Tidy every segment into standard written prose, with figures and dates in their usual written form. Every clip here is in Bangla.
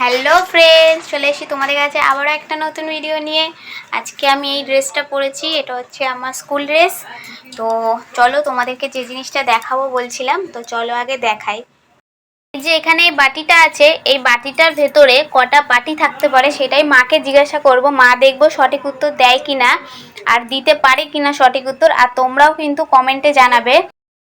হ্যালো ফ্রেন্ডস, চলে এসেছি তোমাদের কাছে আবারও একটা নতুন ভিডিও নিয়ে। আজকে আমি এই ড্রেসটা পরেছি, এটা হচ্ছে আমার স্কুল ড্রেস। তো চলো তোমাদেরকে যে জিনিসটা দেখাবো বলছিলাম, তো চলো আগে দেখাই। এই যে এখানে এই বাটিটা আছে, এই বাটিটার ভেতরে কটা বাটি থাকতে পারে সেটাই মাকে জিজ্ঞাসা করব। মা দেখবো সঠিক উত্তর দেয় কিনা আর দিতে পারে কিনা সঠিক উত্তর, আর তোমরাও কিন্তু কমেন্টে জানাবে।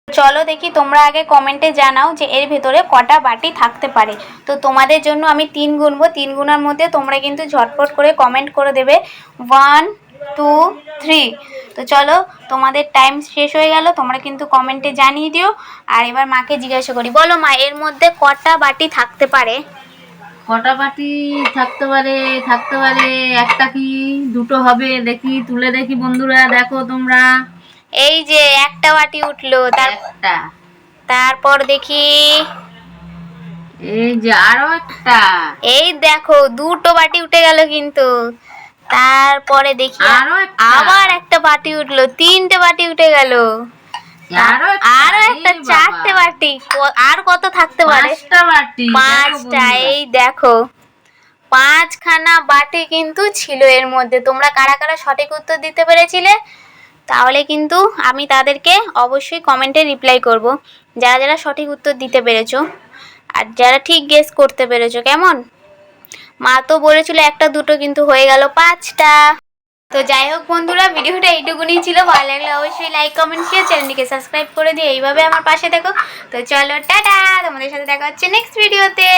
চলো দেখি, তোমরা আগে কমেন্টে জানাও যে এর ভেতরে কটা বাটি থাকতে পারে। তো তোমাদের জন্য আমি 3 গুনবো, 3 গুনার মধ্যে তোমরা কিন্তু ঝটপট করে কমেন্ট করে দেবে 1 2 3। তো চলো, তোমাদের টাইম শেষ হয়ে গেল, তোমরা কিন্তু কমেন্টে জানিয়ে দিও। আর এবার মাকে জিজ্ঞাসা করি, বলো মা এর মধ্যে কটা বাটি থাকতে পারে? কটা বাটি থাকতে পারে একটা কি দুটো হবে? দেখি, তুলে দেখি বন্ধুরা, দেখো তোমরা। এই যে একটা বাটি উঠলো, একটা। তারপর দেখি, এই যে আরো একটা। এই দেখো দুটো বাটি উঠে গেল কিন্তু। তারপরে দেখি আবার একটা বাটি উঠলো, 3টে বাটি উঠে গেল। আরো একটা, 4টে বাটি। আর কত থাকতে পারে? 5টা বাটি। 5টা। এই দেখো 5খানা বাটি কিন্তু ছিল এর মধ্যে। তোমরা কারা কারা সঠিক উত্তর দিতে পেরেছিলে তাহলে কিন্তু আমি তাদেরকে অবশ্যই কমেন্টে রিপ্লাই করব, যারা যারা সঠিক উত্তর দিতে পেরেছো আর যারা ঠিক গেস করতে পেরেছো। কেমন? মা তো বলেছিল একটা দুটো, কিন্তু হয়ে গেল 5টা। তো যাই হোক বন্ধুরা, ভিডিওটা এইটুকুনি ছিল। ভালো লাগলে অবশ্যই লাইক কমেন্ট শেয়ার, চ্যানেলটিকে সাবস্ক্রাইব করে দিয়ে এইভাবে আমার পাশে দেখো। তো চলো টাটা, তোমাদের সাথে দেখা হচ্ছে নেক্সট ভিডিওতে।